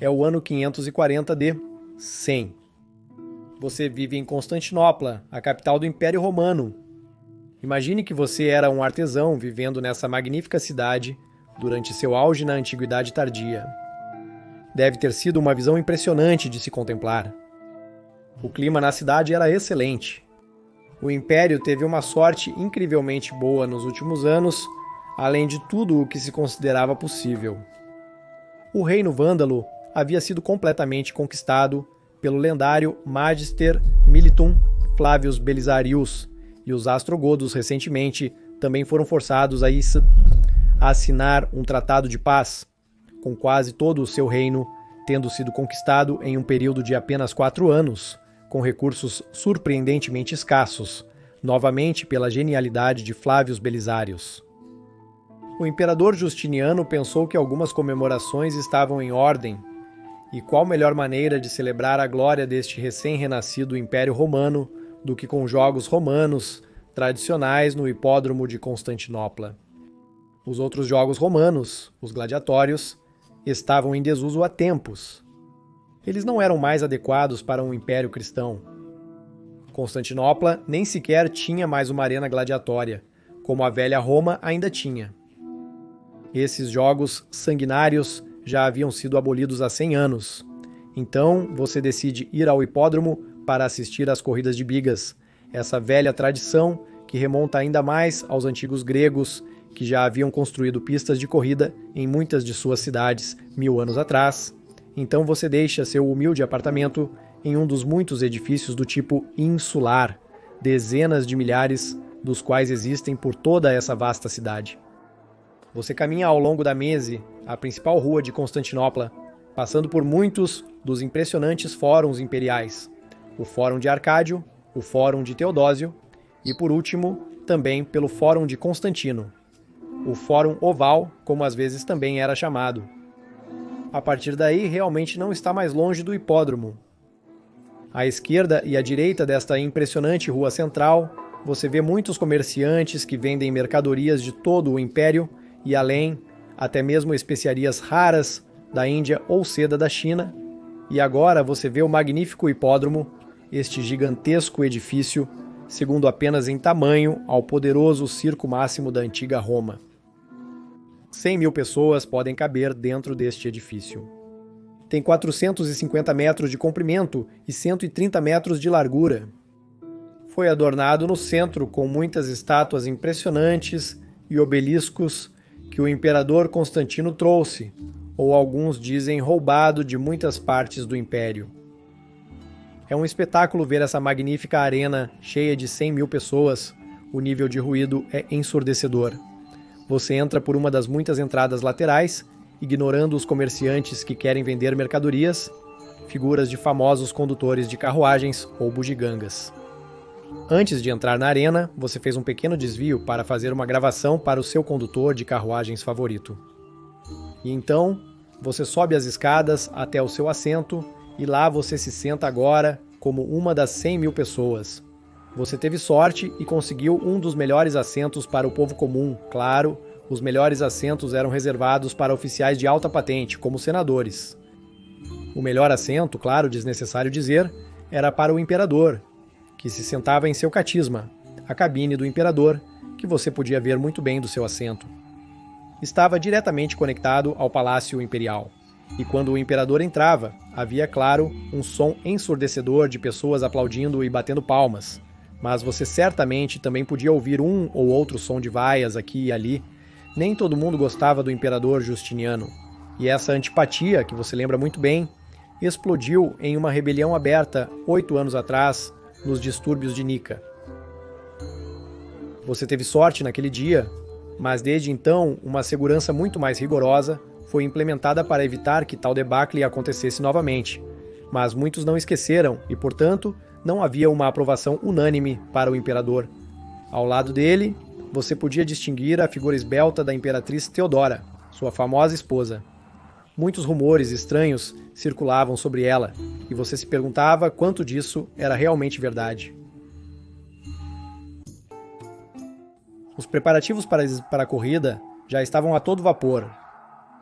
É o ano 540 de 100. Você vive em Constantinopla, a capital do Império Romano. Imagine que você era um artesão vivendo nessa magnífica cidade durante seu auge na Antiguidade Tardia. Deve ter sido uma visão impressionante de se contemplar. O clima na cidade era excelente. O Império teve uma sorte incrivelmente boa nos últimos anos, além de tudo o que se considerava possível. O reino vândalo havia sido completamente conquistado pelo lendário Magister Militum Flavius Belisarius, e os astrogodos recentemente também foram forçados a assinar um tratado de paz, com quase todo o seu reino tendo sido conquistado em um período de apenas 4 anos, com recursos surpreendentemente escassos, novamente pela genialidade de Flavius Belisarius. O imperador Justiniano pensou que algumas comemorações estavam em ordem, e qual melhor maneira de celebrar a glória deste recém-renascido Império Romano do que com jogos romanos tradicionais no hipódromo de Constantinopla. Os outros jogos romanos, os gladiatórios, estavam em desuso há tempos. Eles não eram mais adequados para um império cristão. Constantinopla nem sequer tinha mais uma arena gladiatória, como a velha Roma ainda tinha. Esses jogos sanguinários já haviam sido abolidos há 100 anos. Então você decide ir ao hipódromo para assistir às corridas de bigas, essa velha tradição que remonta ainda mais aos antigos gregos, que já haviam construído pistas de corrida em muitas de suas cidades 1000 anos atrás. Então você deixa seu humilde apartamento em um dos muitos edifícios do tipo insular, dezenas de milhares dos quais existem por toda essa vasta cidade. Você caminha ao longo da Mese, a principal rua de Constantinopla, passando por muitos dos impressionantes fóruns imperiais, o Fórum de Arcádio, o Fórum de Teodósio e, por último, também pelo Fórum de Constantino, o Fórum Oval, como às vezes também era chamado. A partir daí, realmente não está mais longe do hipódromo. À esquerda e à direita desta impressionante rua central, você vê muitos comerciantes que vendem mercadorias de todo o Império e além, até mesmo especiarias raras da Índia ou seda da China. E agora você vê o magnífico hipódromo, este gigantesco edifício, segundo apenas em tamanho ao poderoso circo máximo da antiga Roma. 100.000 pessoas podem caber dentro deste edifício. Tem 450 metros de comprimento e 130 metros de largura. Foi adornado no centro com muitas estátuas impressionantes e obeliscos que o imperador Constantino trouxe, ou alguns dizem roubado de muitas partes do Império. É um espetáculo ver essa magnífica arena cheia de 100.000 pessoas. O nível de ruído é ensurdecedor. Você entra por uma das muitas entradas laterais, ignorando os comerciantes que querem vender mercadorias, figuras de famosos condutores de carruagens ou bugigangas. Antes de entrar na arena, você fez um pequeno desvio para fazer uma gravação para o seu condutor de carruagens favorito. E então, você sobe as escadas até o seu assento e lá você se senta agora como uma das 100.000 pessoas. Você teve sorte e conseguiu um dos melhores assentos para o povo comum. Claro, os melhores assentos eram reservados para oficiais de alta patente, como senadores. O melhor assento, claro, desnecessário dizer, era para o imperador, que se sentava em seu catisma, a cabine do imperador, que você podia ver muito bem do seu assento. Estava diretamente conectado ao Palácio Imperial, e quando o imperador entrava, havia, claro, um som ensurdecedor de pessoas aplaudindo e batendo palmas, mas você certamente também podia ouvir um ou outro som de vaias aqui e ali. Nem todo mundo gostava do imperador Justiniano, e essa antipatia, que você lembra muito bem, explodiu em uma rebelião aberta 8 anos atrás, nos distúrbios de Nica. Você teve sorte naquele dia, mas desde então uma segurança muito mais rigorosa foi implementada para evitar que tal debacle acontecesse novamente. Mas muitos não esqueceram e, portanto, não havia uma aprovação unânime para o imperador. Ao lado dele, você podia distinguir a figura esbelta da imperatriz Teodora, sua famosa esposa. Muitos rumores estranhos circulavam sobre ela, e você se perguntava quanto disso era realmente verdade. Os preparativos para a corrida já estavam a todo vapor.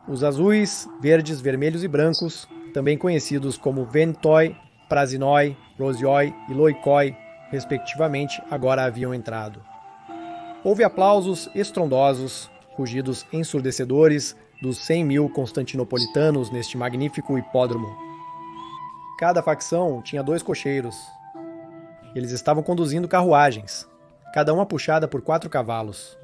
Os azuis, verdes, vermelhos e brancos, também conhecidos como Ventoi, Prasinoi, Rosioi e Loikoi, respectivamente, agora haviam entrado. Houve aplausos estrondosos, rugidos ensurdecedores dos 100.000 constantinopolitanos neste magnífico hipódromo. Cada facção tinha 2 cocheiros. Eles estavam conduzindo carruagens, cada uma puxada por 4 cavalos.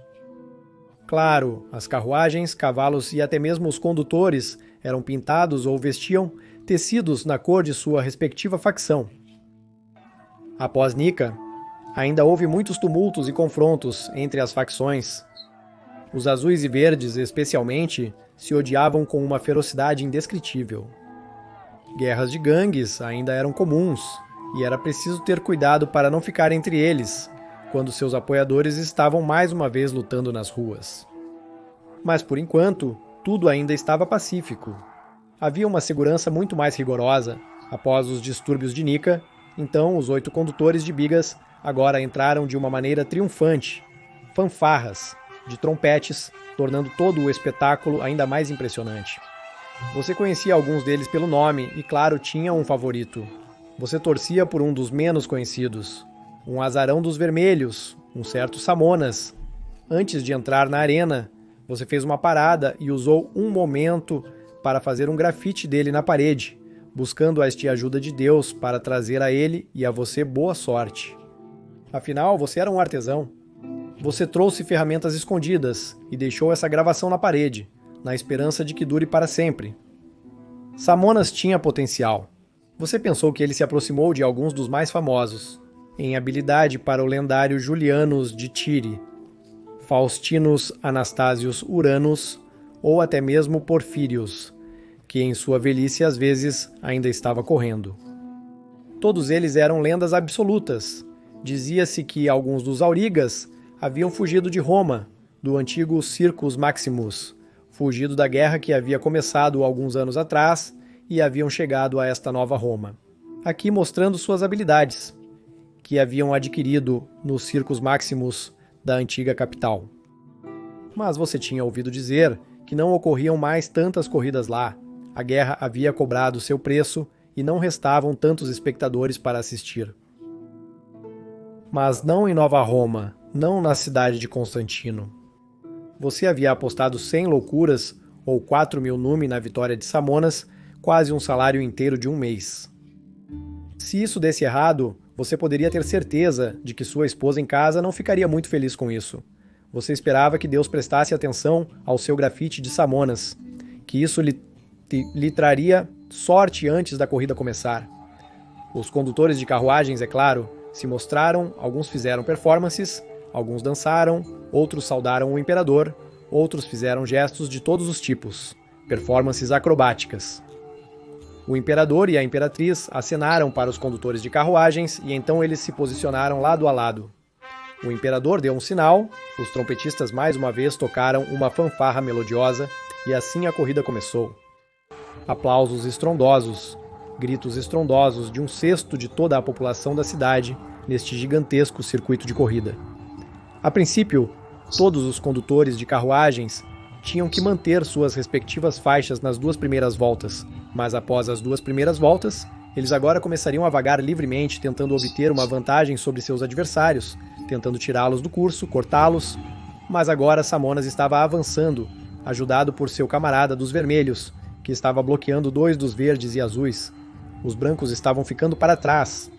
Claro, as carruagens, cavalos e até mesmo os condutores eram pintados ou vestiam tecidos na cor de sua respectiva facção. Após Nica, ainda houve muitos tumultos e confrontos entre as facções. Os azuis e verdes, especialmente, se odiavam com uma ferocidade indescritível. Guerras de gangues ainda eram comuns, e era preciso ter cuidado para não ficar entre eles, quando seus apoiadores estavam mais uma vez lutando nas ruas. Mas por enquanto, tudo ainda estava pacífico. Havia uma segurança muito mais rigorosa. Após os distúrbios de Nica, então os 8 condutores de bigas agora entraram de uma maneira triunfante, fanfarras, de trompetes, tornando todo o espetáculo ainda mais impressionante. Você conhecia alguns deles pelo nome e, claro, tinha um favorito. Você torcia por um dos menos conhecidos, um azarão dos vermelhos, um certo Samonas. Antes de entrar na arena, você fez uma parada e usou um momento para fazer um grafite dele na parede, buscando a ajuda de Deus para trazer a ele e a você boa sorte. Afinal, você era um artesão. Você trouxe ferramentas escondidas e deixou essa gravação na parede, na esperança de que dure para sempre. Samonas tinha potencial. Você pensou que ele se aproximou de alguns dos mais famosos, em habilidade para o lendário Julianus de Tire, Faustinus Anastasius Uranus ou até mesmo Porfírios, que em sua velhice às vezes ainda estava correndo. Todos eles eram lendas absolutas. Dizia-se que alguns dos aurigas haviam fugido de Roma, do antigo Circus Maximus, fugido da guerra que havia começado alguns anos atrás e haviam chegado a esta nova Roma. Aqui mostrando suas habilidades, que haviam adquirido no Circus Maximus da antiga capital. Mas você tinha ouvido dizer que não ocorriam mais tantas corridas lá. A guerra havia cobrado seu preço e não restavam tantos espectadores para assistir. Mas não em Nova Roma, não na cidade de Constantino. Você havia apostado 100 loucuras ou 4.000 nume na vitória de Samonas, quase um salário inteiro de um mês. Se isso desse errado, você poderia ter certeza de que sua esposa em casa não ficaria muito feliz com isso. Você esperava que Deus prestasse atenção ao seu grafite de Samonas, que isso lhe traria sorte antes da corrida começar. Os condutores de carruagens, é claro, se mostraram, alguns fizeram performances, alguns dançaram, outros saudaram o imperador, outros fizeram gestos de todos os tipos, performances acrobáticas. O imperador e a imperatriz acenaram para os condutores de carruagens e então eles se posicionaram lado a lado. O imperador deu um sinal, os trompetistas mais uma vez tocaram uma fanfarra melodiosa e assim a corrida começou. Aplausos estrondosos, gritos estrondosos de um sexto de toda a população da cidade neste gigantesco circuito de corrida. A princípio, todos os condutores de carruagens tinham que manter suas respectivas faixas nas 2 primeiras voltas, mas após as 2 primeiras voltas, eles agora começariam a vagar livremente, tentando obter uma vantagem sobre seus adversários, tentando tirá-los do curso, cortá-los, mas agora Samonas estava avançando, ajudado por seu camarada dos vermelhos, que estava bloqueando 2 dos verdes e azuis. Os brancos estavam ficando para trás.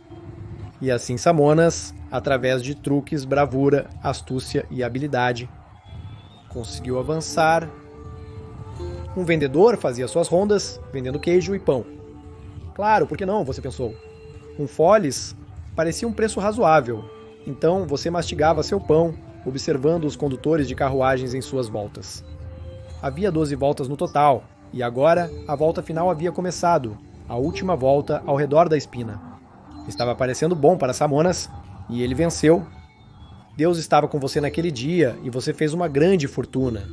E assim Samonas, através de truques, bravura, astúcia e habilidade, conseguiu avançar. Um vendedor fazia suas rondas, vendendo queijo e pão. Claro, por que não, você pensou? Um foles parecia um preço razoável, então você mastigava seu pão, observando os condutores de carruagens em suas voltas. Havia 12 voltas no total, e agora a volta final havia começado, a última volta ao redor da espina. Estava parecendo bom para Samonas, e ele venceu. Deus estava com você naquele dia, e você fez uma grande fortuna.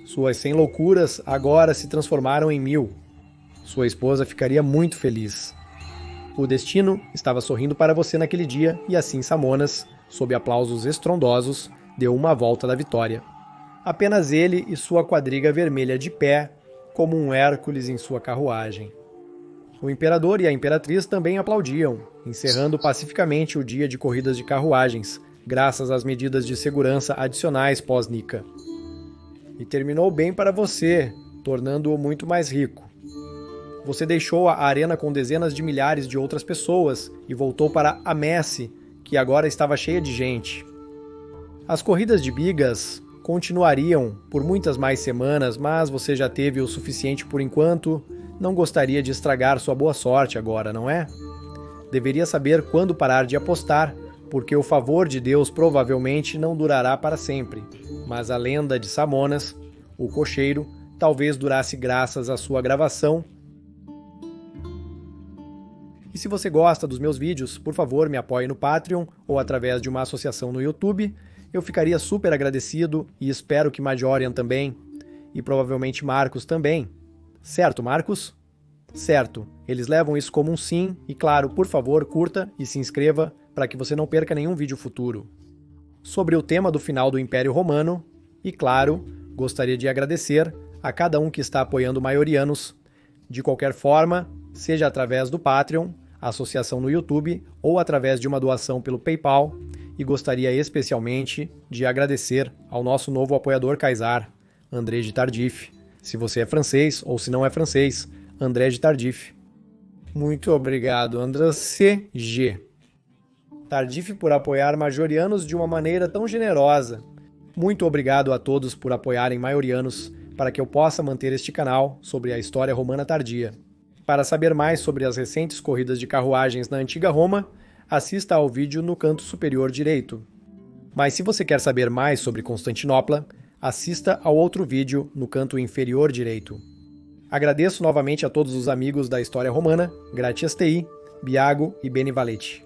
Suas 100 loucuras agora se transformaram em 1.000. Sua esposa ficaria muito feliz. O destino estava sorrindo para você naquele dia, e assim Samonas, sob aplausos estrondosos, deu uma volta da vitória. Apenas ele e sua quadriga vermelha de pé, como um Hércules em sua carruagem. O imperador e a imperatriz também aplaudiam, encerrando pacificamente o dia de corridas de carruagens, graças às medidas de segurança adicionais pós-Nika. E terminou bem para você, tornando-o muito mais rico. Você deixou a arena com dezenas de milhares de outras pessoas e voltou para a Messe, que agora estava cheia de gente. As corridas de bigas continuariam por muitas mais semanas, mas você já teve o suficiente por enquanto. Não gostaria de estragar sua boa sorte agora, não é? Deveria saber quando parar de apostar, porque o favor de Deus provavelmente não durará para sempre. Mas a lenda de Samonas, o cocheiro, talvez durasse graças à sua gravação. E se você gosta dos meus vídeos, por favor, me apoie no Patreon ou através de uma associação no YouTube. Eu ficaria super agradecido e espero que Majorian também, e provavelmente Marcos também. Certo, Marcos? Certo, eles levam isso como um sim, e claro, por favor, curta e se inscreva para que você não perca nenhum vídeo futuro. Sobre o tema do final do Império Romano, e claro, gostaria de agradecer a cada um que está apoiando Maiorianos, de qualquer forma, seja através do Patreon, a associação no YouTube, ou através de uma doação pelo PayPal, e gostaria especialmente de agradecer ao nosso novo apoiador Kaysar, André de Tardif. Se você é francês, ou se não é francês, André de Tardif. Muito obrigado, André C.G. Tardif por apoiar Majorianos de uma maneira tão generosa. Muito obrigado a todos por apoiarem Maiorianos para que eu possa manter este canal sobre a história romana tardia. Para saber mais sobre as recentes corridas de carruagens na antiga Roma, assista ao vídeo no canto superior direito. Mas se você quer saber mais sobre Constantinopla, assista ao outro vídeo no canto inferior direito. Agradeço novamente a todos os amigos da História Romana, Gratias TI, Biago e Beni Valete.